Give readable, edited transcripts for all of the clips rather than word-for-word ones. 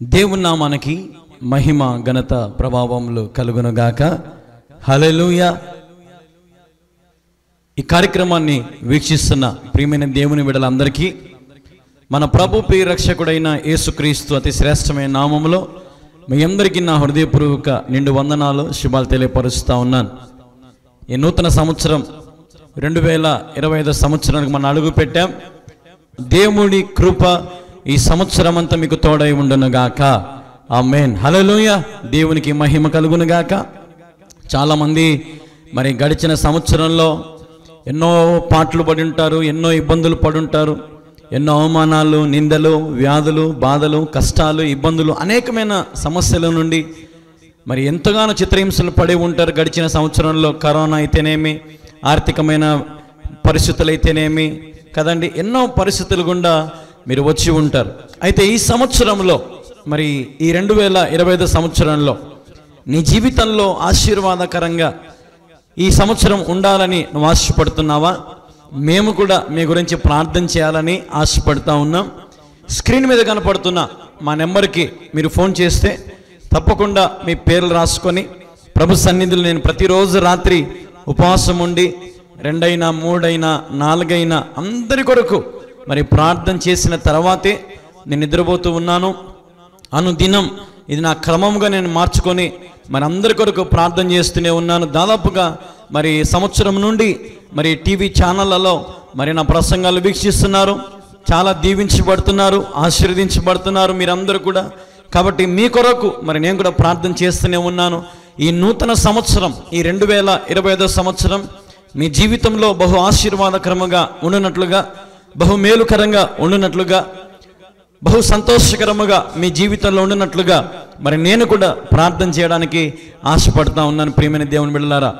దేవుని నామానికి మహిమ ఘనత ప్రభావములు కలుగునుగాక. హల్లెలూయా. ఈ కార్యక్రమాన్ని వీక్షిస్తున్న ప్రియమైన దేవుని బిడ్డలందరికీ మన ప్రభు రక్షకుడైన యేసుక్రీస్తు అతి శ్రేష్టమైన నామములో మీ అందరికీ నా హృదయపూర్వక నిండు వందనాలు, శుభాలు తెలియపరుస్తూ ఉన్నాను. ఈ నూతన సంవత్సరం 2025 సంవత్సరానికి మనం అడుగు పెట్టాం. దేవుడి కృప ఈ సంవత్సరం అంతా మీకు తోడై ఉండునుగాక. ఆమేన్. హల్లెలూయా. దేవునికి మహిమ కలుగునుగాక. చాలామంది మరి గడిచిన సంవత్సరంలో ఎన్నో పాటలు పడి ఉంటారు, ఎన్నో ఇబ్బందులు పడి ఉంటారు, ఎన్నో అవమానాలు, నిందలు, వ్యాధులు, బాధలు, కష్టాలు, ఇబ్బందులు, అనేకమైన సమస్యల నుండి మరి ఎంతగానో చిత్రహింసలు పడి ఉంటారు. గడిచిన సంవత్సరంలో కరోనా అయితేనేమి, ఆర్థికమైన పరిస్థితులు అయితేనేమి కదండి, ఎన్నో పరిస్థితులు గుండా మీరు వచ్చి ఉంటారు. అయితే ఈ సంవత్సరంలో మరి ఈ 2025 సంవత్సరంలో నీ జీవితంలో ఆశీర్వాదకరంగా ఈ సంవత్సరం ఉండాలని నువ్వు ఆశపడుతున్నావా? మేము కూడా మీ గురించి ప్రార్థన చేయాలని ఆశపడుతూ ఉన్నాం. స్క్రీన్ మీద కనపడుతున్న మా నెంబర్కి మీరు ఫోన్ చేస్తే తప్పకుండా మీ పేర్లు రాసుకొని ప్రభు సన్నిధిలో నేను ప్రతిరోజు రాత్రి ఉపవాసం ఉండి 2 అయినా 3 అయినా 4 అయినా అందరి కొరకు మరి ప్రార్థన చేసిన తర్వాతే నేను నిద్రపోతూ ఉన్నాను. అనుదినం ఇది నా క్రమంగా నేను మార్చుకొని మరి అందరి కొరకు ప్రార్థన చేస్తూనే ఉన్నాను. దాదాపుగా మరి సంవత్సరం నుండి మరి టీవీ ఛానళ్ళలో మరి నా ప్రసంగాలు వీక్షిస్తున్నారు, చాలా దీవించబడుతున్నారు, ఆశీర్వదించబడుతున్నారు మీరందరూ కూడా. కాబట్టి మీ కొరకు మరి నేను కూడా ప్రార్థన చేస్తూనే ఉన్నాను. ఈ నూతన సంవత్సరం, ఈ 2025 సంవత్సరం మీ జీవితంలో బహు ఆశీర్వాదకరముగా ఉండునట్లుగా, బహు మేలుకరంగా ఉండునట్లుగా, బహు సంతోషకరముగా మీ జీవితంలో ఉండునట్లుగా మరి నేను కూడా ప్రార్థన చేయడానికి ఆశపడుతూ ఉన్నాను. ప్రియమైన దేవుని బిడ్డలారా,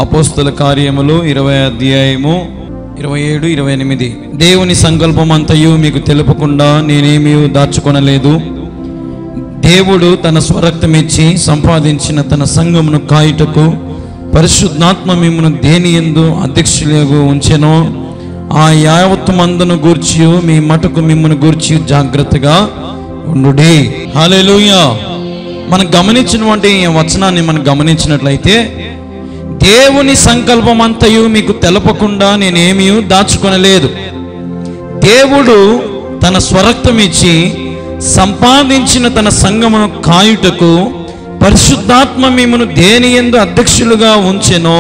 అపోస్తల కార్యములు 20వ అధ్యాయము 27, 28. దేవుని సంకల్పం అంతయు మీకు తెలుపకుండా నేనేమీ దాచుకొనలేదు. దేవుడు తన స్వరక్తమిచ్చి సంపాదించిన తన సంఘమును కాయుటకు పరిశుద్ధాత్మ మిమ్మును దేనియందు అధ్యక్షులుగా ఉంచెనో ఆ యావత్తు మందును గూర్చి మీ మటుకు మిమ్మును గూర్చి జాగ్రత్తగా ఉండుడి. హల్లెలూయా. మనం గమనించినటువంటి ఈ వచనాన్ని మనం గమనించినట్లయితే, దేవుని సంకల్పం అంతయు మీకు తెలపకుండా నేనేమీ దాచుకొనలేదు. దేవుడు తన స్వరక్తం ఇచ్చి సంపాదించిన తన సంఘమును కాయుటకు పరిశుద్ధాత్మ మిమ్మును దేనియందు అధ్యక్షులుగా ఉంచెనో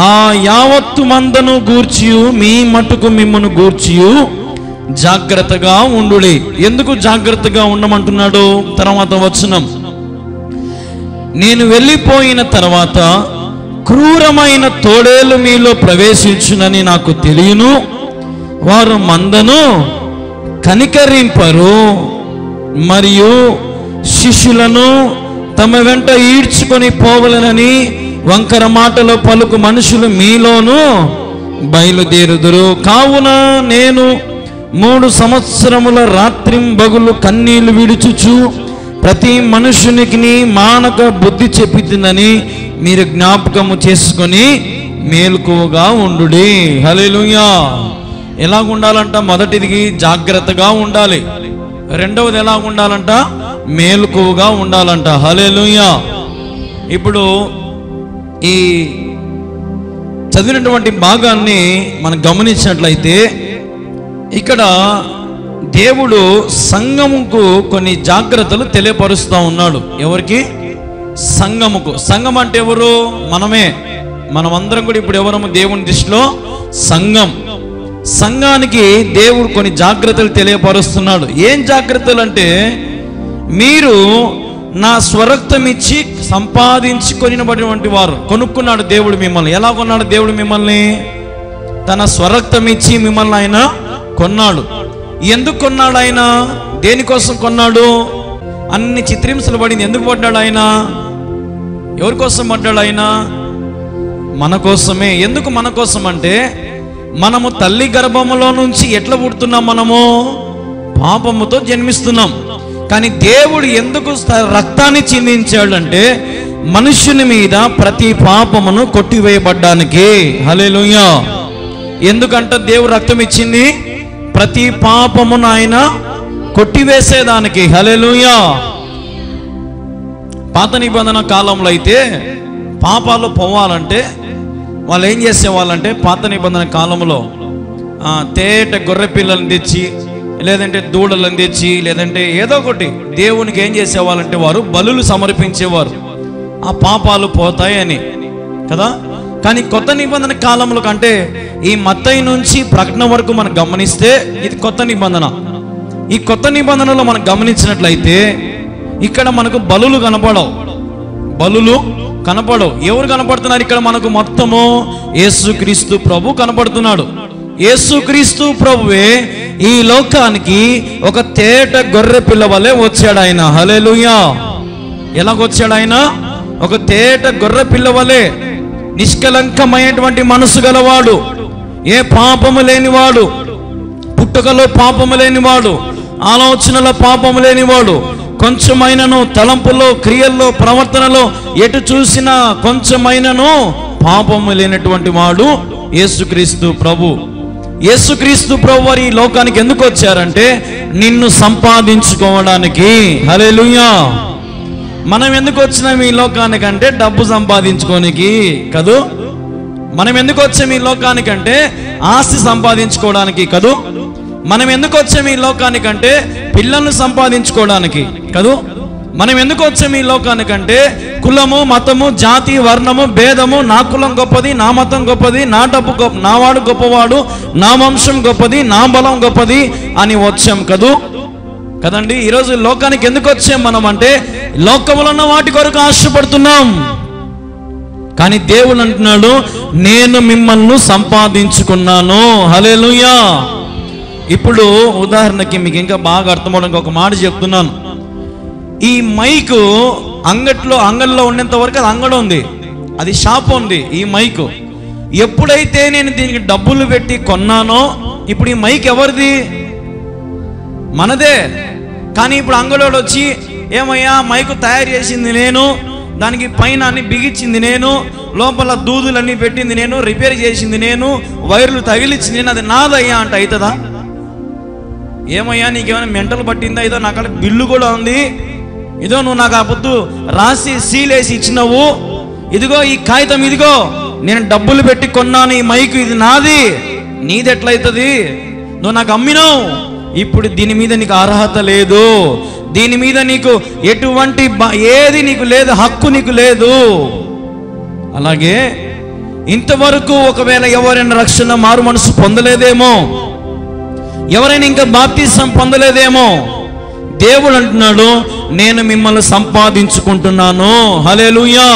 ఆ యావత్తు మందను గూర్చి మీ మటుకు మిమ్మును గూర్చి జాగ్రత్తగా ఉండుడి. ఎందుకు జాగ్రత్తగా ఉండమంటున్నాడు? తర్వాత వచనం, నేను వెళ్ళిపోయిన తర్వాత క్రూరమైన తోడేలు మీలో ప్రవేశించునని నాకు తెలియను. వారు మందను కనికరింపరు మరియు శిష్యులను తమ వెంట ఈడ్చుకొని పోవలనని వంకర మాటలో పలుకు మనుషులు మీలోను బయలుదేరుదురు. కావున నేను 3 సంవత్సరముల రాత్రింబగలు కన్నీళ్లు విడుచుచు ప్రతి మనుషునికి మానక బుద్ధి చెప్పితుందని మీరు జ్ఞాపకము చేసుకొని మేలుకువగా ఉండుడి. హల్లెలూయా. ఎలాగ ఉండాలంట? మొదటిది జాగ్రత్తగా ఉండాలి. రెండవది ఎలా ఉండాలంట? మేలుకువగా ఉండాలంట. హల్లెలూయా. ఇప్పుడు ఈ చదివినటువంటి భాగాన్ని మనం గమనించినట్లయితే ఇక్కడ దేవుడు సంఘముకు కొన్ని జాగ్రత్తలు తెలియపరుస్తూ ఉన్నాడు. ఎవరికి? సంఘముకు. సంఘం అంటే ఎవరు? మనమే. మనమందరం కూడా ఇప్పుడు ఎవరము? దేవుని దృష్టిలో సంఘం. సంఘానికి దేవుడు కొన్ని జాగ్రత్తలు తెలియపరుస్తున్నాడు. ఏం జాగ్రత్తలు అంటే, మీరు నా స్వరక్తం ఇచ్చి సంపాదించి కొనినబడినటువంటి వారు. కొనుక్కున్నాడు దేవుడు మిమ్మల్ని. ఎలా కొన్నాడు దేవుడు మిమ్మల్ని? తన స్వరక్తం ఇచ్చి మిమ్మల్ని ఆయన కొన్నాడు. ఎందుకు కొన్నాడు ఆయన? దేనికోసం కొన్నాడు? అన్ని చిత్రహింసలు పడింది. ఎందుకు పడ్డాడు ఆయన? ఎవరి కోసం పడ్డాడు ఆయన? మన కోసమే. ఎందుకు మన కోసం అంటే, మనము తల్లి గర్భములో నుంచి ఎట్లా పుడుతున్నాం? మనము పాపముతో జన్మిస్తున్నాం. కానీ దేవుడు ఎందుకు రక్తాన్ని చిందించాడంటే, మనుష్యుని మీద ప్రతి పాపమును కొట్టివేయబడ్డానికి. హల్లెలూయా. ఎందుకంటే దేవుడు రక్తం ఇచ్చింది ప్రతి పాపమును ఆయన కొట్టివేసేదానికి. హల్లెలూయా. పాత నిబంధన కాలంలో అయితే పాపాలు పోవాలంటే వాళ్ళు ఏం చేసేవాళ్ళంటే, పాత నిబంధన కాలంలో తేట గొర్రె పిల్లలను తెచ్చి, లేదంటే దూడలను తెచ్చి, లేదంటే ఏదో ఒకటి దేవునికి ఏం చేసేవాళ్ళంటే వారు బలులు సమర్పించేవారు, ఆ పాపాలు పోతాయని కదా. కానీ కొత్త నిబంధన కాలంలో కంటే ఈ మత్తయి నుంచి ప్రకటన వరకు మనం గమనిస్తే ఇది కొత్త నిబంధన. ఈ కొత్త నిబంధనలో మనం గమనించినట్లయితే ఇక్కడ మనకు బలులు కనపడవు. బలులు కనపడవు. ఎవరు కనపడుతున్నారు ఇక్కడ మనకు? మొత్తము యేసుక్రీస్తు ప్రభు కనపడుతున్నాడు. యేసుక్రీస్తు ప్రభువే ఈ లోకానికి ఒక తేట గొర్రె పిల్ల వలె వచ్చాడు ఆయన. హల్లెలూయా. ఎలాగొచ్చాడు ఆయన? ఒక తేట గొర్రె పిల్ల వలె, నిష్కలంకమైనటువంటి మనసు గలవాడు, ఏ పాపము లేనివాడు, పుట్టుకలో పాపము లేనివాడు, ఆలోచనలో పాపము లేనివాడు, కొంచెమైనను తలంపులో, క్రియల్లో, ప్రవర్తనలో ఎటు చూసినా కొంచెమైనను పాపము లేనటువంటి వాడు యేసుక్రీస్తు ప్రభు. యేసుక్రీస్తు ప్రభు వారు ఈ లోకానికి ఎందుకు వచ్చారంటే, నిన్ను సంపాదించుకోవడానికి. హల్లెలూయా. మనం ఎందుకు వచ్చినాం ఈ లోకానికంటే? డబ్బు సంపాదించుకోనికి కదూ. మనం ఎందుకు వచ్చాం ఈ లోకానికంటే? ఆస్తి సంపాదించుకోవడానికి కదూ. మనం ఎందుకు వచ్చాం ఈ లోకానికంటే? పిల్లలను సంపాదించుకోవడానికి కదూ. మనం ఎందుకు వచ్చాం ఈ లోకానికంటే? కులము, మతము, జాతి, వర్ణము, భేదము, నా కులం గొప్పది, నా మతం గొప్పది, నా డబ్బు గొప్ప, నా వాడు గొప్పవాడు, నా వంశం గొప్పది, నా బలం గొప్పది అని వచ్చాం కదూ. కదండి. ఈరోజు లోకానికి ఎందుకు వచ్చాం మనం అంటే, లోకంలో ఉన్న వాటి కొరకు ఆశపడుతున్నాం. కానీ దేవుడు అంటున్నాడు, నేను మిమ్మల్ని సంపాదించుకున్నాను. హల్లెలూయా. ఇప్పుడు ఉదాహరణకి మీకు ఇంకా బాగా అర్థమవడానికి ఒక మాట చెప్తున్నాను. ఈ మైకు అంగడిలో ఉండేంత వరకు అది అంగడి ఉంది, అది షాప్ ఉంది. ఈ మైకు ఎప్పుడైతే నేను దీనికి డబ్బులు పెట్టి కొన్నానో, ఇప్పుడు ఈ మైక్ ఎవరిది? మనదే. కానీ ఇప్పుడు అంగడిలోకి వచ్చి, ఏమయ్యా మైకు తయారు చేసింది నేను, దానికి పైన అన్ని బిగించింది నేను, లోపల దూదులన్నీ పెట్టింది నేను, రిపేర్ చేసింది నేను, వైర్లు తగిలిచ్చింది నేను, అది నాదయ్యా అంటే అవుతుందా? ఏమయ్యా నీకేమైనా మెంటల్ పట్టిందా? ఇదో నాకు బిల్లు కూడా ఉంది, ఇదో నువ్వు నాకు ఆ పొద్దు రాసి సీలేసి ఇచ్చినావు, ఇదిగో ఈ కాగితం, ఇదిగో నేను డబ్బులు పెట్టి కొన్నాను ఈ మైకు, ఇది నాది. నీది ఎట్లయితుంది? నువ్వు నాకు అమ్మినావు. ఇప్పుడు దీని మీద నీకు అర్హత లేదు, దీని మీద నీకు ఎటువంటి ఏది నీకు లేదు, హక్కు నీకు లేదు. అలాగే ఇంతవరకు ఒకవేళ ఎవరైనా రక్షణ మారు మనసు పొందలేదేమో, ఎవరైనా ఇంకా బాప్తిసం పొందలేదేమో, దేవుడు అంటున్నాడు, నేను మిమ్మల్ని సంపాదించుకుంటున్నాను. హల్లెలూయా.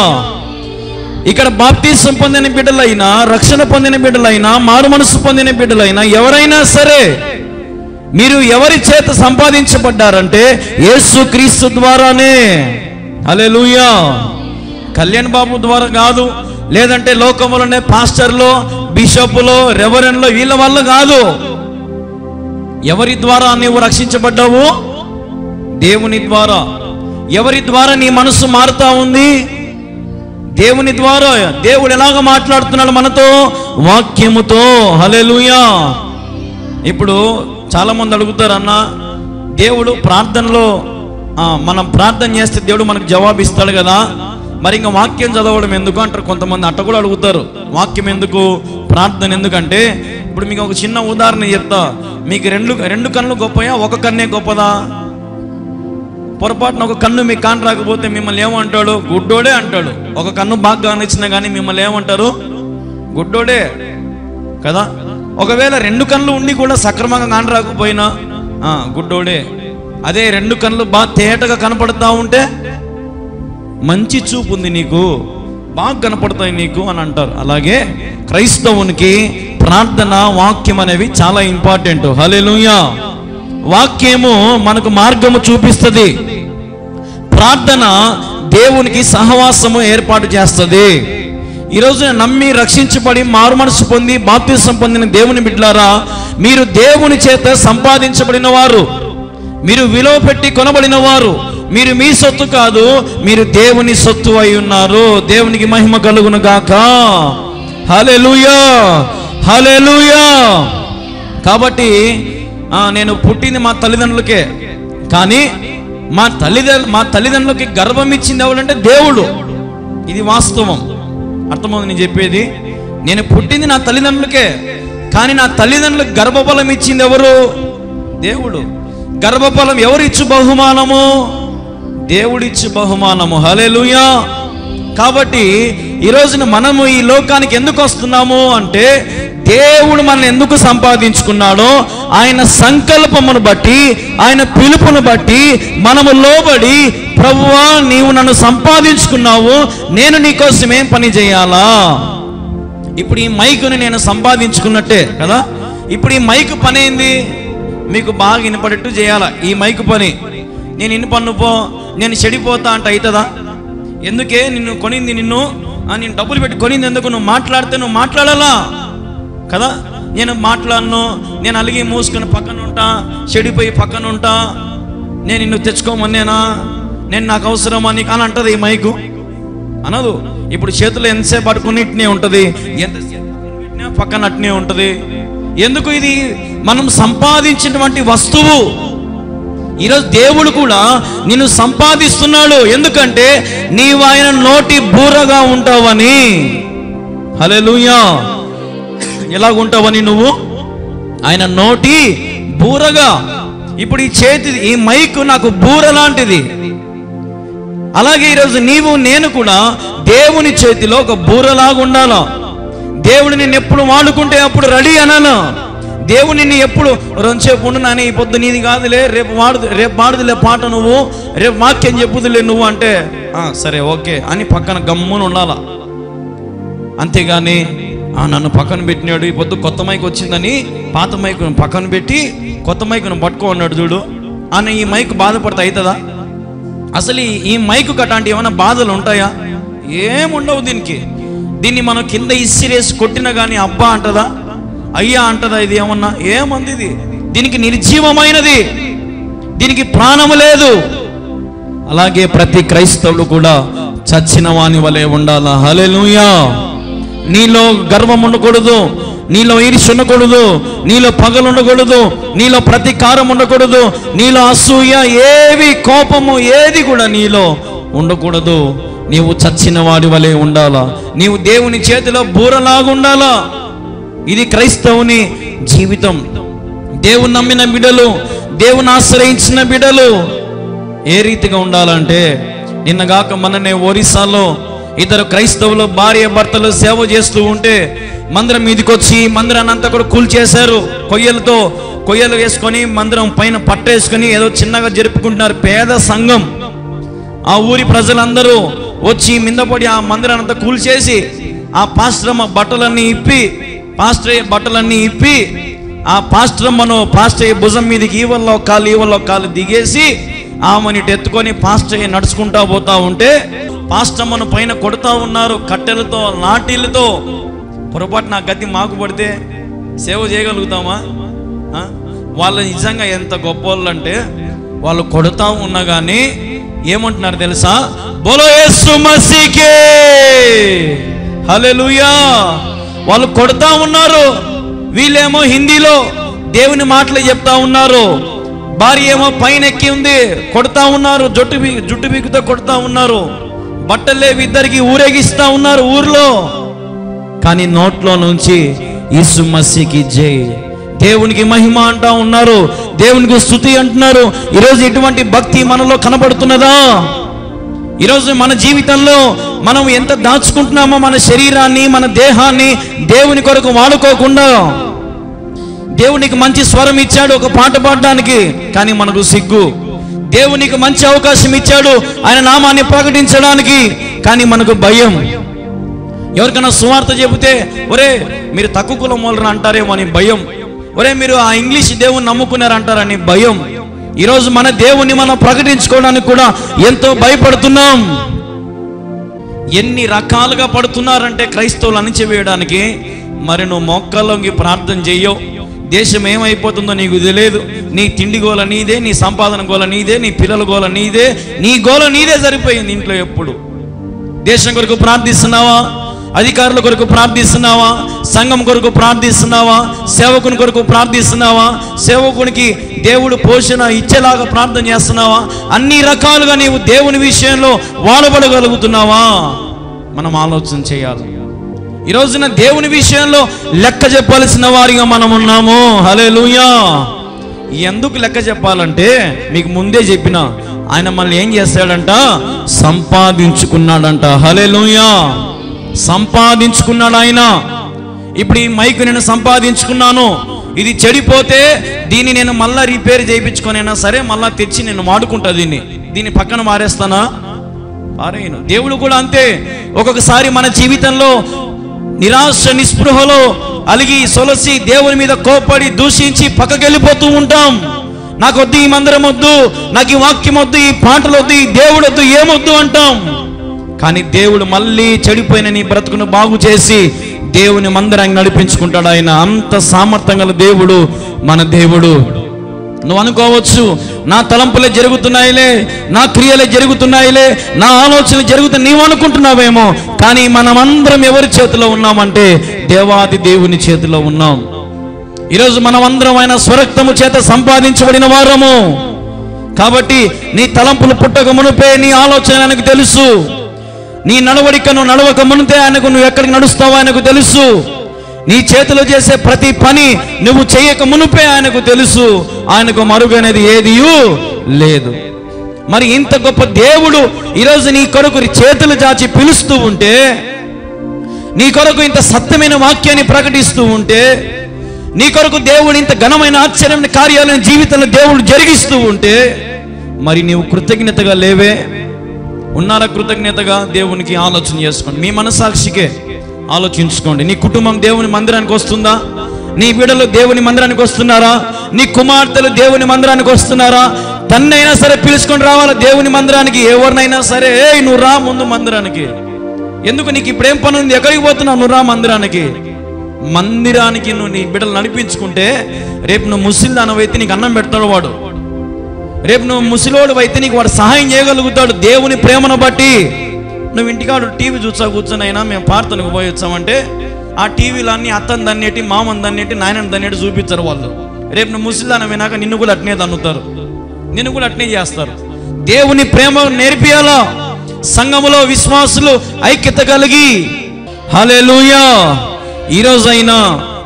ఇక్కడ బాప్తిసం పొందిన బిడ్డలైనా, రక్షణ పొందిన బిడ్డలైనా, మారు మనసు పొందిన బిడ్డలైనా ఎవరైనా సరే, మీరు ఎవరి చేత సంపాదించబడ్డారంటే యేసుక్రీస్తు ద్వారానే. హల్లెలూయా. కళ్యాణ్ బాబు ద్వారా కాదు, లేదంటే లోకములోనే పాస్టర్లో, బిషప్లో, రెవరెండ్లో వీళ్ళ వల్ల కాదు. ఎవరి ద్వారా నీవు రక్షించబడ్డావు? దేవుని ద్వారా. ఎవరి ద్వారా నీ మనసు మారుతా ఉంది? దేవుని ద్వారా. దేవుడు ఎలాగ మాట్లాడుతున్నాడు మనతో? వాక్యముతో. హల్లెలూయా. ఇప్పుడు చాలా మంది అడుగుతారు, అన్న దేవుడు ప్రార్థనలో మనం ప్రార్థన చేస్తే దేవుడు మనకు జవాబు ఇస్తాడు కదా, మరి ఇంకా వాక్యం చదవడం ఎందుకు అంటారు కొంతమంది. అట్ట కూడా అడుగుతారు, వాక్యం ఎందుకు, ప్రార్థన ఎందుకంటే ఇప్పుడు మీకు ఒక చిన్న ఉదాహరణ చెప్తా. మీకు రెండు కన్నులు గొప్పయా, ఒక కన్నే గొప్పదా? పొరపాటున ఒక కన్ను మీకు కాని రాకపోతే మిమ్మల్ని ఏమంటాడు? గుడ్డోడే అంటాడు. ఒక కన్ను బాగా కానిచ్చినా కానీ మిమ్మల్ని ఏమంటారు? గుడ్డోడే కదా. ఒకవేళ రెండు కన్నులు ఉండి కూడా సక్రమంగా కాని రాకపోయినా గుడ్డోడే. అదే రెండు కన్నులు బాగా తేటగా కనపడతా ఉంటే మంచి చూపు ఉంది నీకు, బాగా కనపడతాయి నీకు అని అంటారు. అలాగే క్రైస్తవునికి ప్రార్థన, వాక్యం అనేవి చాలా ఇంపార్టెంట్. హల్లెలూయా. వాక్యము మనకు మార్గము చూపిస్తుంది. ప్రార్థన దేవునికి సహవాసము ఏర్పాటు చేస్తుంది. ఈరోజు నమ్మి రక్షించబడి మారు మనసు పొంది బాప్తిసం పొందిన దేవుని బిడ్డలారా, మీరు దేవుని చేత సంపాదించబడిన వారు, మీరు విలువ పెట్టి కొనబడిన వారు. మీరు మీ సొత్తు కాదు, మీరు దేవుని సొత్తు అయి ఉన్నారు. దేవునికి మహిమ కలుగును గాక. హల్లెలూయా, హల్లెలూయా. కాబట్టి నేను పుట్టింది మా తల్లిదండ్రులకే, కానీ మా తల్లిదండ్రులకి గర్భం ఇచ్చింది ఎవరంటే దేవుడు. ఇది వాస్తవం. అర్థమవుతుంది నేను చెప్పేది. నేను పుట్టింది నా తల్లిదండ్రులకే, కానీ నా తల్లిదండ్రులకు గర్భఫలం ఇచ్చింది ఎవరు? దేవుడు. గర్భఫలం ఎవరిచ్చు బహుమానము? దేవుడిచ్చు బహుమానము. హల్లెలూయా. కాబట్టి ఈ రోజున మనము ఈ లోకానికి ఎందుకు వస్తున్నాము అంటే, దేవుడు మనల్ని ఎందుకు సంపాదించుకున్నాడో ఆయన సంకల్పమును బట్టి, ఆయన పిలుపును బట్టి మనము లోబడి, ప్రభువా నీవు నన్ను సంపాదించుకున్నావు, నేను నీకోసం ఏం పని చేయాలా? ఇప్పుడు ఈ మైకుని నేను సంపాదించుకున్నట్టే కదా. ఇప్పుడు ఈ మైకు పని ఏంది? మీకు బాగా వినపడేట్టు చేయాలా ఈ మైకు పని. నేను ఇన్ని పన్నుపో, నేను చెడిపోతా అంటే అవుతుందా? ఎందుకే నిన్ను కొనింది, నేను డబ్బులు పెట్టి కొనింది ఎందుకు? నువ్వు మాట్లాడితే నువ్వు మాట్లాడాలా కదా. నేను మాట్లాడను, నేను అలిగి మూసుకొని పక్కన ఉంటా, చెడిపోయి పక్కన ఉంటా, నేను నిన్ను తెచ్చుకోమనేనా, నేను నాకు అవసరమా నీకు అని అంటది ఈ మైకు? అనదు. ఇప్పుడు చేతులు ఎంతసేపు పట్టుకునిట్నే ఉంటుంది, ఎంతసేపు పక్కన అట్నే ఉంటుంది. ఎందుకు? ఇది మనం సంపాదించినటువంటి వస్తువు. ఈరోజు దేవుడు కూడా నిన్ను సంపాదిస్తున్నాడు. ఎందుకంటే నీవు ఆయన నోటి బూరగా ఉంటావని. హల్లెలూయా. ఎలాగుంటావని? నువ్వు ఆయన నోటి బూరగా. ఇప్పుడు ఈ మైక్ నాకు బూర లాంటిది. అలాగే ఈరోజు నీవు నేను కూడా దేవుని చేతిలో ఒక బూరలాగా ఉండాలా. దేవుడు నిన్ను ఎప్పుడు వాడుకుంటే అప్పుడు రెడీ అనాలా. దేవుడు నిన్ను ఎప్పుడు రెండుసేపు ఉండు నాని, ఈ పొద్దు నీది కాదులే, రేపు వాడుదులే పాట, నువ్వు రేపు వాక్యం చెప్పుదులే నువ్వు అంటే సరే ఓకే అని పక్కన గమ్మున ఉండాలా. అంతేగాని నన్ను పక్కన పెట్టినాడు, ఈ పొద్దు కొత్త మైక్ వచ్చిందని పాత మైకు పక్కన పెట్టి కొత్త మైకును పట్టుకో అన్నాడు చూడు అని ఈ మైక్ బాధపడితే అవుతుందా? అసలు ఈ మైకు కటాంటి ఏమైనా బాధలు ఉంటాయా? ఏముండవు దీన్ని మనం కింద ఇసిరేసి కొట్టినా కానీ అబ్బా అంటదా, అయ్యా అంటదా? ఇది ఏమన్నా ఏమంది? దీనికి నిర్జీవమైనది, దీనికి ప్రాణము లేదు. అలాగే ప్రతి క్రైస్తవుడు కూడా చచ్చిన వాని వలె ఉండాలా. హల్లెలూయా. నీలో గర్వం ఉండకూడదు, నీలో ఈర్ష్య ఉండకూడదు, నీలో పగలు ఉండకూడదు, నీలో ప్రతీకారం ఉండకూడదు, నీలో అసూయ, ఏవి కోపము ఏది కూడా నీలో ఉండకూడదు. నీవు చచ్చిన వాడి వలె ఉండాలా. నీవు దేవుని చేతిలో బూరలాగా ఉండాలా. ఇది క్రైస్తవుని జీవితం. దేవుని నమ్మిన బిడ్డలు, దేవుని ఆశ్రయించిన బిడ్డలు ఏ రీతిగా ఉండాలంటే, నిన్నగాక మొన్ననే ఒరిస్సాలో ఇద్దరు క్రైస్తవులు భార్య భర్తలు సేవ చేస్తూ ఉంటే మందిరం మీదకి వచ్చి మందిరాన్ని అంతా కూడా కూల్చేశారు. కొయ్యలు వేసుకొని మందిరం పైన పట్టేసుకొని ఏదో చిన్నగా జరుపుకుంటున్నారు పేద సంఘం. ఆ ఊరి ప్రజలందరూ వచ్చి మిందపడి ఆ మందిరాన్ని అంతా కూల్చేసి ఆ పాస్టర్ బట్టలన్నీ ఇప్పి ఆ పాస్టర్ భుజం మీదకి ఈవల్లో కాలు దిగేసి ఆమెని ఎత్తుకొని పాస్టర్ నడుచుకుంటా పోతా ఉంటే పాస్టమ్మను పైన కొడుతూ ఉన్నారు కట్టెలతో, లాఠీలతో. పొరపాటు నా గతి మాకు పడితే సేవ చేయగలుగుతామా? వాళ్ళు నిజంగా ఎంత గొప్ప వాళ్ళు అంటే, వాళ్ళు కొడుతూ ఉన్నా కానీ ఏమంటున్నారు తెలుసా? బోలో యేసు మసీకే, హల్లెలూయా. వాళ్ళు కొడుతూ ఉన్నారు, వీళ్ళేమో హిందీలో దేవుని మాటలు చెప్తా ఉన్నారు. భార్య ఏమో పైన ఎక్కి ఉంది, కొడుతూ ఉన్నారు, జుట్టు బీకుతో కొడుతూ ఉన్నారు. బట్టలేవి ఇద్దరికి ఊరేగిస్తా ఉన్నారు ఊర్లో. కానీ నోట్లో నుంచి యేసు మసీకి జై. దేవునికి మహిమ అంటా ఉన్నారు, దేవునికి స్తుతి అంటున్నారు. ఈరోజు ఎటువంటి భక్తి మనలో కనబడుతున్నదా? ఈరోజు మన జీవితంలో మనం ఎంత దాచుకుంటున్నామో మన శరీరాన్ని, మన దేహాన్ని దేవుని కొరకు వాడుకోకుండా. దేవునికి మంచి స్వరం ఇచ్చాడు ఒక పాట పాడడానికి, కానీ మనకు సిగ్గు. దేవునికి మంచి అవకాశం ఇచ్చాడు ఆయన నామాన్ని ప్రకటించడానికి, కానీ మనకు భయం. ఎవరికైనా సువార్త చెబితే ఒరే మీరు తక్కువ కులం వాళ్ళని అంటారేమో అని భయం. ఒరే మీరు ఆ ఇంగ్లీష్ దేవుని నమ్ముకున్నారంటారని భయం. ఈరోజు మన దేవుణ్ణి మనం ప్రకటించుకోవడానికి కూడా ఎంతో భయపడుతున్నాం. ఎన్ని రకాలుగా పడుతున్నారంటే క్రైస్తవులు అణిచివేయడానికి. మరి నువ్వు మొక్కల్లోకి ప్రార్థన చెయ్యవు, దేశం ఏమైపోతుందో నీకు తెలియదు. నీ తిండి గోల నీదే, నీ సంపాదన గోల నీదే, నీ పిల్లల గోల నీదే, నీ గోల నీదే సరిపోయింది ఇంట్లో. ఎప్పుడు దేశం కొరకు ప్రార్థిస్తున్నావా? అధికారుల కొరకు ప్రార్థిస్తున్నావా? సంఘం కొరకు ప్రార్థిస్తున్నావా? సేవకుని కొరకు ప్రార్థిస్తున్నావా? సేవకునికి దేవుడు పోషణ ఇచ్చేలాగా ప్రార్థన చేస్తున్నావా? అన్ని రకాలుగా నీవు దేవుని విషయంలో వాడబడగలుగుతున్నావా? మనం ఆలోచన చేయాలి. ఈ రోజున దేవుని విషయంలో లెక్క చెప్పాల్సిన వారిగా మనం ఉన్నాము. హల్లెలూయా. ఎందుకు లెక్క చెప్పాలంటే మీకు ముందే చెప్పిన, ఆయన మనల్ని ఏం చేస్తాడంట? సంపాదించుకున్నాడంట. హల్లెలూయా. సంపాదించుకున్నాడు ఆయన. ఇప్పుడు ఈ మైక్ నేను సంపాదించుకున్నాను, ఇది చెడిపోతే దీన్ని నేను మళ్ళా రిపేర్ చేయించుకొనైనా సరే మళ్ళా తెచ్చి నేను వాడుకుంటా. దీన్ని పక్కన మారేస్తానా? పారేయను. దేవుడు కూడా అంతే. ఒక్కొక్కసారి మన జీవితంలో నిరాశ నిస్పృహలో అలిగి సొలసి దేవుని మీద కోపడి దూషించి పక్కకెళ్ళిపోతూ ఉంటాం. నాకు వద్దు ఈ మందిరం వద్దు, నాకు ఈ వాక్యం వద్దు, ఈ పాటలు వద్దు, ఈ దేవుడు వద్దు, ఏమొద్దు అంటాం. కానీ దేవుడు మళ్ళీ చెడిపోయిన నీ బ్రతుకును బాగు చేసి దేవుని మందిరాన్ని నడిపించుకుంటాడు ఆయన. అంత సామర్థ్యం గల దేవుడు మన దేవుడు. నువ్వు అనుకోవచ్చు నా తలంపులే జరుగుతున్నాయిలే, నా క్రియలే జరుగుతున్నాయిలే, నా ఆలోచనలు జరుగుతున్నాయి నీవు అనుకుంటున్నావేమో. కానీ మనమందరం ఎవరి చేతిలో ఉన్నామంటే దేవాది దేవుని చేతిలో ఉన్నాం. ఈరోజు మనమందరం ఆయన స్వరక్తము చేత సంపాదించబడిన వారము. కాబట్టి నీ తలంపులు పుట్టక మునుపే నీ ఆలోచన ఆయనకు తెలుసు. నీ నడవడికను నడవక మునితే ఆయనకు నువ్వు ఎక్కడికి నడుస్తావో ఆయనకు తెలుసు. నీ చేతిలో చేసే ప్రతి పని నువ్వు చేయక మునుపే ఆయనకు తెలుసు. ఆయనకు మరుగనేది ఏదియూ లేదు. మరి ఇంత గొప్ప దేవుడు ఈరోజు నీ కొరకు చేతులు చాచి పిలుస్తూ ఉంటే, నీ కొరకు ఇంత సత్యమైన వాక్యాన్ని ప్రకటిస్తూ ఉంటే, నీ కొరకు దేవుడు ఇంత ఘనమైన ఆశ్చర్యమైన కార్యాలను జీవితంలో దేవుడు జరిగిస్తూ ఉంటే, మరి నీవు కృతజ్ఞతగా లేవే? ఉన్నారా కృతజ్ఞతగా? దేవునికి ఆలోచన చేసుకోండి. మీ మనసాక్షికే ఆలోచించుకోండి. నీ కుటుంబం దేవుని మందిరానికి వస్తుందా? నీ బిడ్డలు దేవుని మందిరానికి వస్తున్నారా? నీ కుమార్తెలు దేవుని మందిరానికి వస్తున్నారా? తన్నైనా సరే పిలుచుకొని రావాలా దేవుని మందిరానికి. ఎవరినైనా సరే నువ్వు రా ముందు మందిరానికి. ఎందుకు? నీకు ఇప్పుడేం పని ఉంది? ఎక్కడికి పోతున్నావు? నువ్వు రా మందిరానికి. మందిరానికి నువ్వు నీ బిడ్డలు నడిపించుకుంటే రేపు నువ్వు ముసిల్దానవైతే నీకు అన్నం పెడతాడు వాడు. రేపు నువ్వు ముసిలోడు అయితే నీకు వాడు సహాయం చేయగలుగుతాడు దేవుని ప్రేమను బట్టి. నువ్వు ఇంటికాడు టీవీ చూసా కూర్చొని అయినా మేము ప్రార్థనకు పోయి వచ్చామంటే ఆ టీవీలో అన్ని అత్తని దన్నేటి, మామని దన్నేటి, నాయనని దన్నేటి చూపించారు వాళ్ళు. రేపు నువ్వు ముసిల్దాన వినాక నిన్ను కూడా అట్నే దన్నుతారు, నిన్ను కూడా అట్నే చేస్తారు. దేవుని ప్రేమ నేర్పియాలా. సంఘములో విశ్వాసులు ఐక్యత కలిగి. హల్లెలూయా. ఈరోజైనా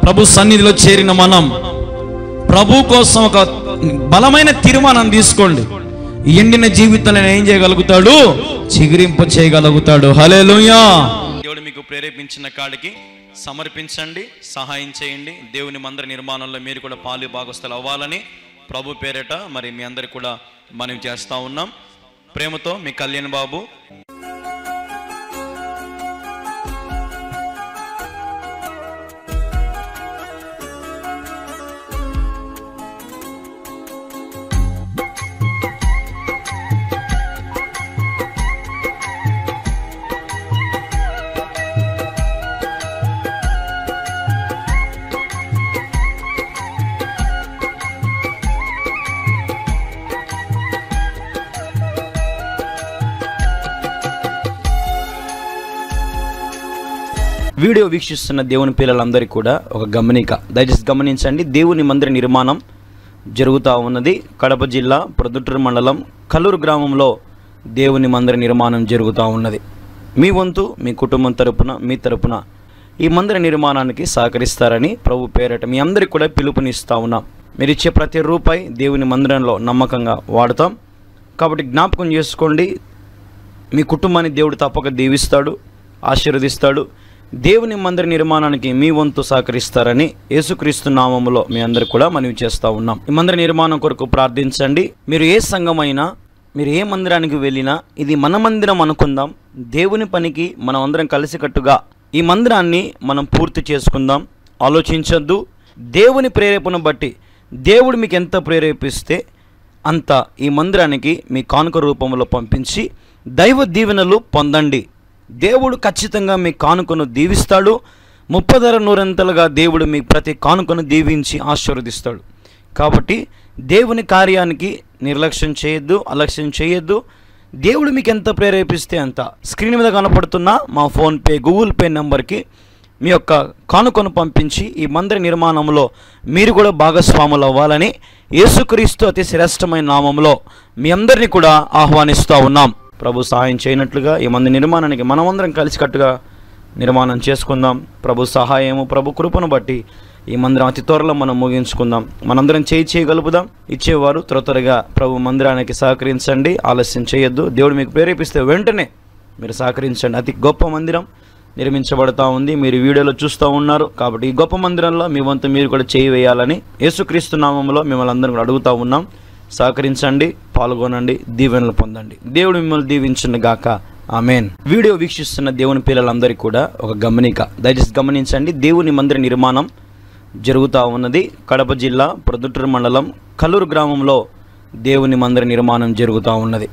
ప్రభు సన్నిధిలో చేరిన మనం ప్రభు కోసం ఒక బలమైన తీర్మానం తీసుకోండి. ఎండిన జీవితాన్ని ఏం చేయగలుగుతాడు? చిగురింప చేయగలుగుతాడు. హల్లెలూయా. దేవుడు మీకు ప్రేరేపించిన కాడికి సమర్పించండి, సహాయం చేయండి. దేవుని మందిర నిర్మాణంలో మీరు కూడా పాలు భాగస్థులు అవ్వాలని ప్రభు పేరిట మరి మీ అందరికి కూడా మనం చేస్తా ఉన్నాం. ప్రేమతో మీ కళ్యాణ్ బాబు. వీడియో వీక్షిస్తున్న దేవుని పిల్లలందరికీ కూడా ఒక గమనిక, దయచేసి గమనించండి. దేవుని మందిర నిర్మాణం జరుగుతూ ఉన్నది. కడప జిల్లా ప్రొద్దుటూరు మండలం కల్లూరు గ్రామంలో దేవుని మందిర నిర్మాణం జరుగుతూ ఉన్నది. మీ వంతు మీ కుటుంబం తరపున మీ తరపున ఈ మందిర నిర్మాణానికి సహకరిస్తారని ప్రభు పేరట మీ అందరికీ కూడా పిలుపునిస్తా ఉన్నాం. మీరు ఇచ్చే ప్రతి రూపాయి దేవుని మందిరంలో నమ్మకంగా వాడతాం. కాబట్టి జ్ఞాపకం చేసుకోండి, మీ కుటుంబాన్ని దేవుడు తప్పక దీవిస్తాడు, ఆశీర్వదిస్తాడు. దేవుని మందిర నిర్మాణానికి మీ వంతు సహకరిస్తారని యేసుక్రీస్తు నామములో మీ అందరికి కూడా మనవి చేస్తూ ఉన్నాం. ఈ మందిర నిర్మాణం కొరకు ప్రార్థించండి. మీరు ఏ సంఘమైనా, మీరు ఏ మందిరానికి వెళ్ళినా ఇది మన మందిరం అనుకుందాం. దేవుని పనికి మనం అందరం కలిసికట్టుగా ఈ మందిరాన్ని మనం పూర్తి చేసుకుందాం. ఆలోచించొద్దు. దేవుని ప్రేరేపణ బట్టి దేవుడు మీకు ఎంత ప్రేరేపిస్తే అంత ఈ మందిరానికి మీ కానుక రూపంలో పంపించి దైవ దీవెనలు పొందండి. దేవుడు ఖచ్చితంగా మీ కానుకను దీవిస్తాడు. 30 దేవుడు మీ ప్రతి కానుకను దీవించి ఆశీర్వదిస్తాడు. కాబట్టి దేవుని కార్యానికి నిర్లక్ష్యం చేయొద్దు, అలక్ష్యం చేయొద్దు. దేవుడు మీకు ఎంత ప్రేరేపిస్తే అంత స్క్రీన్ మీద కనపడుతున్న మా ఫోన్పే, గూగుల్ పే నెంబర్కి మీ యొక్క కానుకను పంపించి ఈ మందిర నిర్మాణంలో మీరు కూడా భాగస్వాములు అవ్వాలని యేసుక్రీస్తు అతి శ్రేష్టమైన నామంలో మీ అందరినీ కూడా ఆహ్వానిస్తూ ఉన్నాం. ప్రభు సహాయం చేయనట్లుగా ఈ మందిర నిర్మాణానికి మనమందరం కలిసికట్టుగా నిర్మాణం చేసుకుందాం. ప్రభు సహాయము, ప్రభు కృపను బట్టి ఈ మందిరం అతి త్వరలో మనం ముగించుకుందాం. మనందరం చేయగలుగుదాం. ఇచ్చేవారు త్వరగా ప్రభు మందిరానికి సహకరించండి, ఆలస్యం చేయొద్దు. దేవుడు మీకు ప్రేరేపిస్తే వెంటనే మీరు సహకరించండి. అతి గొప్ప మందిరం నిర్మించబడతా ఉంది. మీరు వీడియోలో చూస్తూ ఉన్నారు. కాబట్టి ఈ గొప్ప మందిరంలో మీ వంతు మీరు కూడా చేయి వేయాలని యేసుక్రీస్తు నామములో మిమ్మల్ని అందరం కూడా అడుగుతూ ఉన్నాం. సహకరించండి, పాల్గొనండి, దీవెనలు పొందండి. దేవుడు మిమ్మల్ని దీవించును గాక. ఆమేన్. వీడియో వీక్షిస్తున్న దేవుని పిల్లలందరికీ కూడా ఒక గమనిక, దయచేసి గమనించండి. దేవుని మందిర నిర్మాణం జరుగుతూ ఉన్నది. కడప జిల్లా ప్రొద్దుటూరు మండలం కల్లూరు గ్రామంలో దేవుని మందిర నిర్మాణం జరుగుతూ ఉన్నది.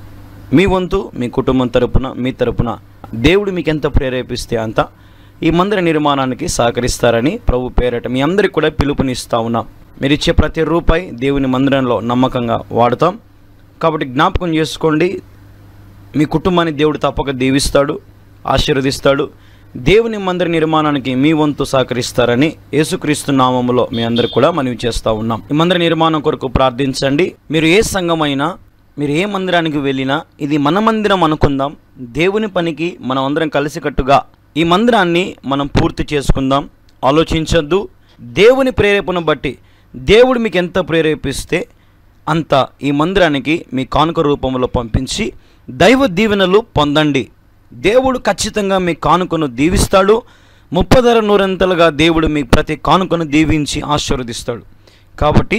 మీ వంతు మీ కుటుంబం తరపున, మీ తరపున దేవుడు మీకు ఎంత ప్రేరేపిస్తే అంత ఈ మందిర నిర్మాణానికి సహకరిస్తారని ప్రభు పేరట మీ అందరికీ కూడా పిలుపునిస్తా ఉన్నాం. మీరు ఇచ్చే ప్రతి రూపాయి దేవుని మందిరంలో నమ్మకంగా వాడతాం. కాబట్టి జ్ఞాపకం చేసుకోండి, మీ కుటుంబాన్ని దేవుడు తప్పక దీవిస్తాడు, ఆశీర్వదిస్తాడు. దేవుని మందిర నిర్మాణానికి మీ వంతు సహకరిస్తారని యేసుక్రీస్తు నామములో మీ అందరికి కూడా మనవి చేస్తూ ఉన్నాం. ఈ మందిర నిర్మాణం కొరకు ప్రార్థించండి. మీరు ఏ సంఘమైనా, మీరు ఏ మందిరానికి వెళ్ళినా ఇది మన మందిరం అనుకుందాం. దేవుని పనికి మనం అందరం కలిసికట్టుగా ఈ మందిరాన్ని మనం పూర్తి చేసుకుందాం. ఆలోచించొద్దు. దేవుని ప్రేరేపణ బట్టి దేవుడు మీకు ఎంత ప్రేరేపిస్తే అంత ఈ మందిరానికి మీ కానుక రూపంలో పంపించి దైవ దీవెనలు పొందండి. దేవుడు ఖచ్చితంగా మీ కానుకను దీవిస్తాడు. 30 దేవుడు మీ ప్రతి కానుకను దీవించి ఆశీర్వదిస్తాడు. కాబట్టి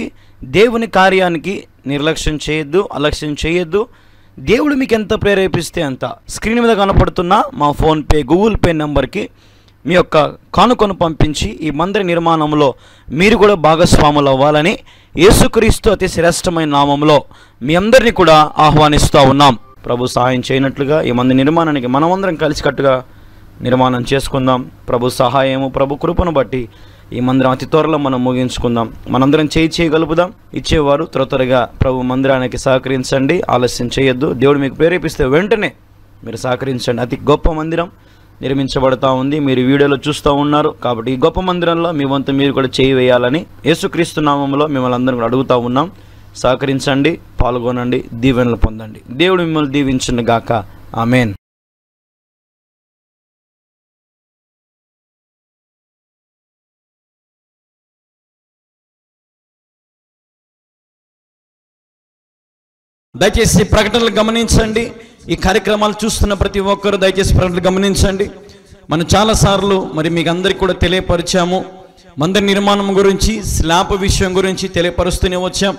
దేవుని కార్యానికి నిర్లక్ష్యం చేయొద్దు, అలక్ష్యం చేయొద్దు. దేవుడు మీకు ఎంత ప్రేరేపిస్తే అంత స్క్రీన్ మీద కనపడుతున్న మా ఫోన్పే, గూగుల్ పే నెంబర్కి మీ యొక్క కానుకను పంపించి ఈ మందిర నిర్మాణంలో మీరు కూడా భాగస్వాములు అవ్వాలని యేసుక్రీస్తు అతి శ్రేష్టమైన నామంలో మీ అందరినీ కూడా ఆహ్వానిస్తూ ఉన్నాం. ప్రభు సహాయం చేయనట్లుగా ఈ మందిర నిర్మాణానికి మనమందరం కలిసికట్టుగా నిర్మాణం చేసుకుందాం. ప్రభు సహాయము, ప్రభు కృపను బట్టి ఈ మందిరం అతి త్వరలో మనం ముగించుకుందాం. మనందరం చేయగలుగుదాం. ఇచ్చేవారు త్వరగా ప్రభు మందిరానికి సహకరించండి, ఆలస్యం చేయొద్దు. దేవుడు మీకు ప్రేరేపిస్తే వెంటనే మీరు సహకరించండి. అతి గొప్ప మందిరం నిర్మించబడతా ఉంది. మీరు వీడియోలో చూస్తూ ఉన్నారు. కాబట్టి ఈ గొప్ప మందిరంలో మీ వంతు మీరు కూడా చేయి వేయాలని యేసుక్రీస్తు నామములో మిమ్మల్ని అందరం కూడా అడుగుతూ ఉన్నాం. సహకరించండి, పాల్గొనండి, దీవెనలు పొందండి. దేవుడు మిమ్మల్ని దీవించును గాక. ఆమేన్. దయచేసి ప్రకటనలు గమనించండి. ఈ కార్యక్రమాలు చూస్తున్న ప్రతి ఒక్కరు దయచేసి ప్రకటనలు గమనించండి. మనం చాలాసార్లు మరి మీకు అందరికీ కూడా తెలియపరిచాము. మందిర నిర్మాణం గురించి, స్లాబ్ విషయం గురించి తెలియపరుస్తూనే వచ్చాం.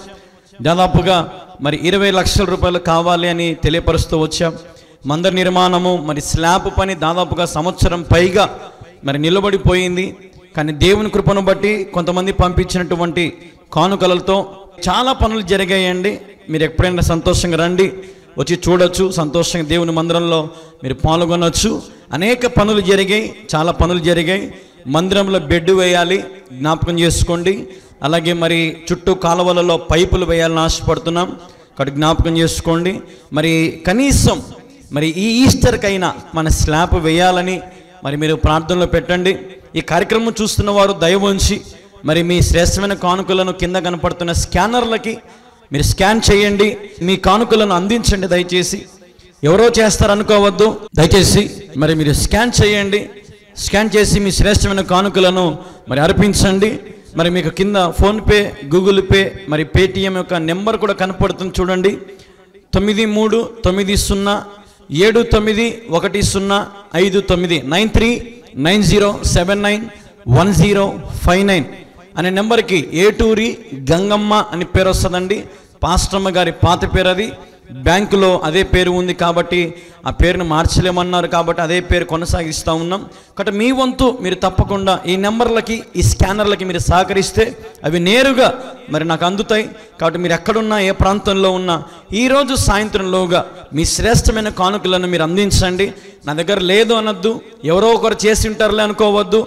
దాదాపుగా మరి 20 లక్షల రూపాయలు కావాలి అని తెలియపరుస్తూ వచ్చాం. మందిర నిర్మాణము మరి స్లాబ్ పని దాదాపుగా సంవత్సరం పైగా మరి నిలబడిపోయింది. కానీ దేవుని కృపను బట్టి కొంతమంది పంపించినటువంటి కానుకలతో చాలా పనులు జరిగాయండి. మీరు ఎప్పుడైనా సంతోషంగా రండి, వచ్చి చూడొచ్చు, సంతోషంగా దేవుని మందిరంలో మీరు పాల్గొనవచ్చు. అనేక పనులు జరిగాయి, చాలా పనులు జరిగాయి. మందిరంలో బెడ్ వేయాలి, జ్ఞాపకం చేసుకోండి. అలాగే మరి చుట్టూ కాలువలలో పైపులు వేయాలని ఆశపడుతున్నాం, కాబట్టి జ్ఞాపకం చేసుకోండి. మరి కనీసం మరి ఈ ఈస్టర్కైనా మన స్లాబ్ వేయాలని మరి మీరు ప్రార్థనలో పెట్టండి. ఈ కార్యక్రమం చూస్తున్న వారు దయ ఉంచి మరి మీ శ్రేష్టమైన కానుకలను కింద కనపడుతున్న స్కానర్లకి మీరు స్కాన్ చేయండి, మీ కానుకలను అందించండి. దయచేసి ఎవరో చేస్తారనుకోవద్దు, దయచేసి మరి మీరు స్కాన్ చేయండి. స్కాన్ చేసి మీ శ్రేష్టమైన కానుకలను మరి అర్పించండి. మరి మీకు కింద ఫోన్పే, గూగుల్ పే, మరి పేటిఎం యొక్క నెంబర్ కూడా కనపడుతుంది చూడండి. 9390791059 9390791059 అనే నెంబర్కి ఏటూరి గంగమ్మ అని పేరు వస్తుందండి. పాస్టమ్మ గారి పాత పేరు అది. బ్యాంకులో అదే పేరు ఉంది కాబట్టి ఆ పేరును మార్చలేమన్నారు కాబట్టి అదే పేరు కొనసాగిస్తూ ఉన్నాం. కాబట్టి మీ వంతు మీరు తప్పకుండా ఈ నెంబర్లకి, ఈ స్కానర్లకి మీరు సహకరిస్తే అవి నేరుగా మరి నాకు అందుతాయి. కాబట్టి మీరు ఎక్కడున్నా, ఏ ప్రాంతంలో ఉన్నా ఈరోజు సాయంత్రంలోగా మీ శ్రేష్టమైన కానుకలను మీరు అందించండి. నా దగ్గర లేదు అనొద్దు, ఎవరో ఒకరు చేసి ఉంటారులే అనుకోవద్దు.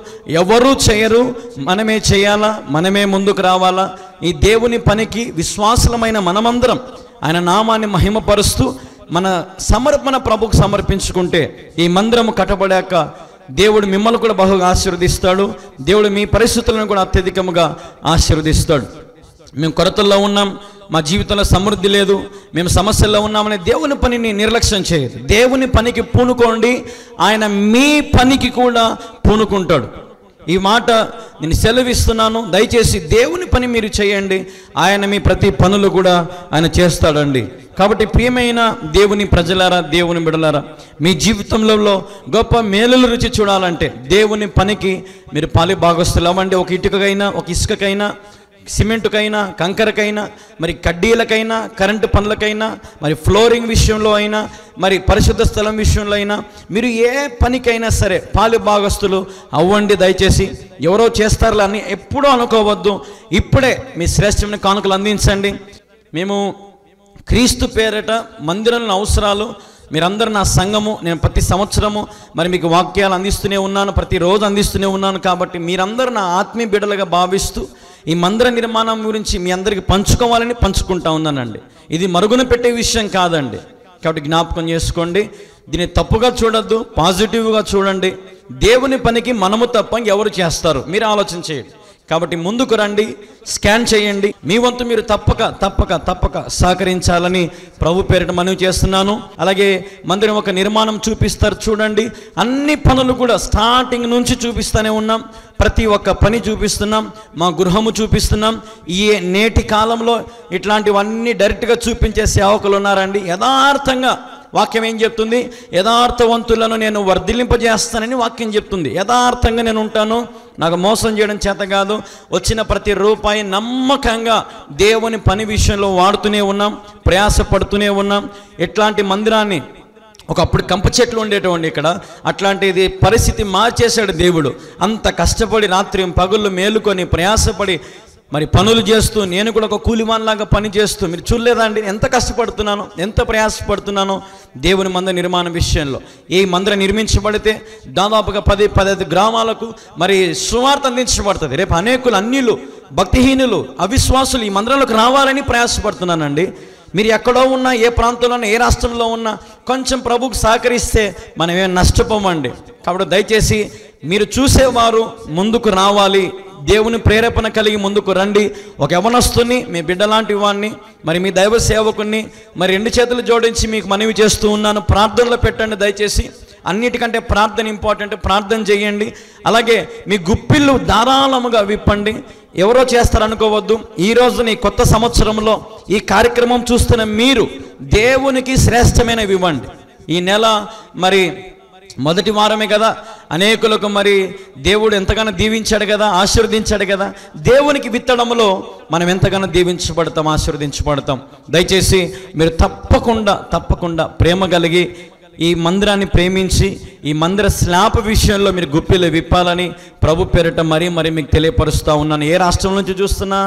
ఎవరూ చేయరు, మనమే చేయాలా, మనమే ముందుకు రావాలా. ఈ దేవుని పనికి విశ్వాసులమైన మనమందరం ఆయన నామాన్ని మహిమపరుస్తూ మన సమర్పణ ప్రభుకు సమర్పించుకుంటే ఈ మందిరము కట్టబడాక దేవుడు మిమ్మల్ని కూడా బహుగా ఆశీర్వదిస్తాడు. దేవుడు మీ పరిస్థితులను కూడా అత్యధికముగా ఆశీర్వదిస్తాడు. మేము కొరతల్లో ఉన్నాం, మా జీవితంలో సమృద్ధి లేదు, మేము సమస్యల్లో ఉన్నామనే దేవుని పనిని నిర్లక్ష్యం చేయదు. దేవుని పనికి పూనుకోండి, ఆయన మీ పనికి కూడా పూనుకుంటాడు. ఈ మాట నేను సెలవిస్తున్నాను. దయచేసి దేవుని పని మీరు చేయండి, ఆయన మీ ప్రతి పనులు కూడా ఆయన చేస్తాడండి. కాబట్టి ప్రియమైన దేవుని ప్రజలారా, దేవుని బిడలారా, మీ జీవితంలో గొప్ప మేలుల రుచి చూడాలంటే దేవుని పనికి మీరు పాలి భాగస్తులు అవ్వండి. ఒక ఇటుకకైనా, ఒక ఇసుకకైనా, సిమెంటుకైనా, కంకరకైనా, మరి కడ్డీలకైనా, కరెంటు పనులకైనా, మరి ఫ్లోరింగ్ విషయంలో అయినా, మరి పరిశుద్ధ స్థలం విషయంలో అయినా, మీరు ఏ పనికైనా సరే పాలు భాగస్తులు అవ్వండి. దయచేసి ఎవరో చేస్తారులే అని ఎప్పుడూ అనుకోవద్దు. ఇప్పుడే మీ శ్రేష్టమైన కానుకలు అందించండి. మేము క్రీస్తు పేరట మందిరంలో అవసరాలు, మీరందరూ నా సంఘము, నేను ప్రతి సంవత్సరము మరి మీకు వాక్యాలు అందిస్తూనే ఉన్నాను, ప్రతిరోజు అందిస్తూనే ఉన్నాను. కాబట్టి మీరందరూ నా ఆత్మీయ బిడ్డలుగా భావిస్తూ ఈ మందిర నిర్మాణం గురించి మీ అందరికీ పంచుకోవాలని పంచుకుంటా ఉన్నానండి. ఇది మరుగున పెట్టే విషయం కాదండి. కాబట్టి జ్ఞాపకం చేసుకోండి, దీన్ని తప్పుగా చూడొద్దు, పాజిటివ్గా చూడండి. దేవుని పనికి మనము తప్ప ఎవరు చేస్తారు, మీరు ఆలోచన చేయండి. కాబట్టి ముందుకు రండి, స్కాన్ చేయండి. మీ వంతు మీరు తప్పక సహకరించాలని ప్రభు పేరిట మనవి చేస్తున్నాను. అలాగే మందిరం ఒక నిర్మాణం చూపిస్తారు చూడండి. అన్ని పనులు కూడా స్టార్టింగ్ నుంచి చూపిస్తూనే ఉన్నాం. ప్రతి ఒక్క పని చూపిస్తున్నాం, మా గృహము చూపిస్తున్నాం. ఈ నేటి కాలంలో ఇట్లాంటివన్నీ డైరెక్ట్గా చూపించే సేవకులు ఉన్నారండి. యథార్థంగా వాక్యం ఏం చెప్తుంది? యథార్థవంతులను నేను వర్ధిల్లింపజేస్తానని వాక్యం చెప్తుంది. యథార్థంగా నేను ఉంటాను, నాకు మోసం చేయడం చేత కాదు. వచ్చిన ప్రతి రూపాయి నమ్మకంగా దేవుని పని విషయంలో వాడుతూనే ఉన్నాం, ప్రయాసపడుతూనే ఉన్నాం. ఇట్లాంటి మందిరాన్ని ఒకప్పుడు కంప చెట్లు ఉండేటువంటి ఇక్కడ, అట్లాంటిది పరిస్థితి మార్చేశాడు దేవుడు. అంత కష్టపడి రాత్రి పగుళ్ళు మేలుకొని ప్రయాసపడి మరి పనులు చేస్తూ, నేను కూడా ఒక కూలిమాన్లాగా పని చేస్తూ, మీరు చూడలేదా అండి ఎంత కష్టపడుతున్నానో, ఎంత ప్రయాసపడుతున్నానో దేవుని మందిర నిర్మాణ విషయంలో. ఈ మందిరం నిర్మించబడితే దాదాపుగా 10-15 గ్రామాలకు మరి సువార్త అందించబడుతుంది. రేపు అనేకులు, అన్యులు, భక్తిహీనులు, అవిశ్వాసులు ఈ మందిరంలోకి రావాలని ప్రయాసపడుతున్నానండి. మీరు ఎక్కడో ఉన్నా, ఏ ప్రాంతంలో ఉన్నా, ఏ రాష్ట్రంలో ఉన్నా కొంచెం ప్రభువుకు సహకరిస్తే మనం ఏం నష్టపోమండి. కాబట్టి దయచేసి మీరు చూసేవారు ముందుకు రావాలి, దేవుని ప్రేరేపణ కలిగి ముందుకు రండి. ఒక యవనస్తుని, మీ బిడ్డ లాంటి వాడిని, మరి మీ దైవ సేవకుని మరి 2 చేతులు జోడించి మీకు మనవి చేస్తూ ఉన్నాను, ప్రార్థనలో పెట్టండి. దయచేసి అన్నిటికంటే ప్రార్థన ఇంపార్టెంట్, ప్రార్థన చేయండి. అలాగే మీ గుప్పిళ్ళు ధారాళముగా విప్పండి. ఎవరో చేస్తారనుకోవద్దు. ఈరోజు ఈ కొత్త సంవత్సరంలో ఈ కార్యక్రమం చూస్తున్న మీరు దేవునికి శ్రేష్టమైనవి ఇవ్వండి. ఈ నెల మరి మొదటి వారమే కదా, అనేకులకు మరి దేవుడు ఎంతగానో దీవించాడు కదా, ఆశీర్వదించాడు కదా. దేవునికి విత్తడంలో మనం ఎంతగానో దీవించబడతాం, ఆశీర్వదించబడతాం. దయచేసి మీరు తప్పకుండా ప్రేమ కలిగి ఈ మందిరాన్ని ప్రేమించి ఈ మందిర స్లాబ్ విషయంలో మీరు గుప్పిలు విప్పాలని ప్రభు పేరిట మరీ మీకు తెలియపరుస్తూ ఉన్నాను. ఏ రాష్ట్రం నుంచి చూస్తున్నా,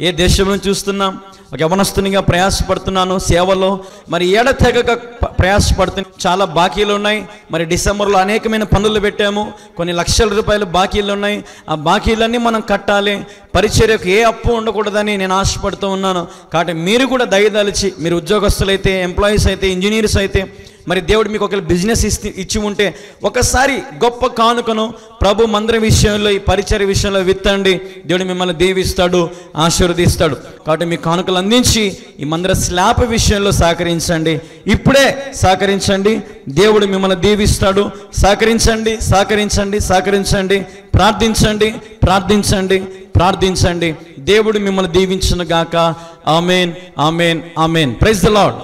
ఏ దేశం నుంచి చూస్తున్నా ఒక యవనస్తునిగా ప్రయాసపడుతున్నాను సేవలో. మరి ఏడతెగక ప్రయాసపడుతున్నాను. చాలా బాకీలు ఉన్నాయి. మరి డిసెంబర్లో అనేకమైన పనులు పెట్టాము, కొన్ని లక్షల రూపాయలు బాకీలు ఉన్నాయి. ఆ బాకీలన్నీ మనం కట్టాలి. పరిచర్యకు ఏ అప్పు ఉండకూడదని నేను ఆశపడుతూ ఉన్నాను. కాబట్టి మీరు కూడా దయదలిచి, మీరు ఉద్యోగస్తులైతే, ఎంప్లాయీస్ అయితే, ఇంజనీర్స్ అయితే, మరి దేవుడు మీకు ఒక బిజినెస్ ఇచ్చి ఉంటే ఒకసారి గొప్ప కానుకను ప్రభు మందిరం విషయంలో, ఈ పరిచర్య విషయంలో విత్తండి. దేవుడు మిమ్మల్ని దీవిస్తాడు, ఆశీర్వదిస్తాడు. కాబట్టి మీ కానుకలు అందించి ఈ మందిర స్లాబ్ విషయంలో సహకరించండి. ఇప్పుడే సహకరించండి, దేవుడు మిమ్మల్ని దీవిస్తాడు. సహకరించండి, సహకరించండి, సహకరించండి. ప్రార్థించండి, ప్రార్థించండి, ప్రార్థించండి. దేవుడు మిమ్మల్ని దీవించును గాక. Amen, amen, amen. Praise the lord.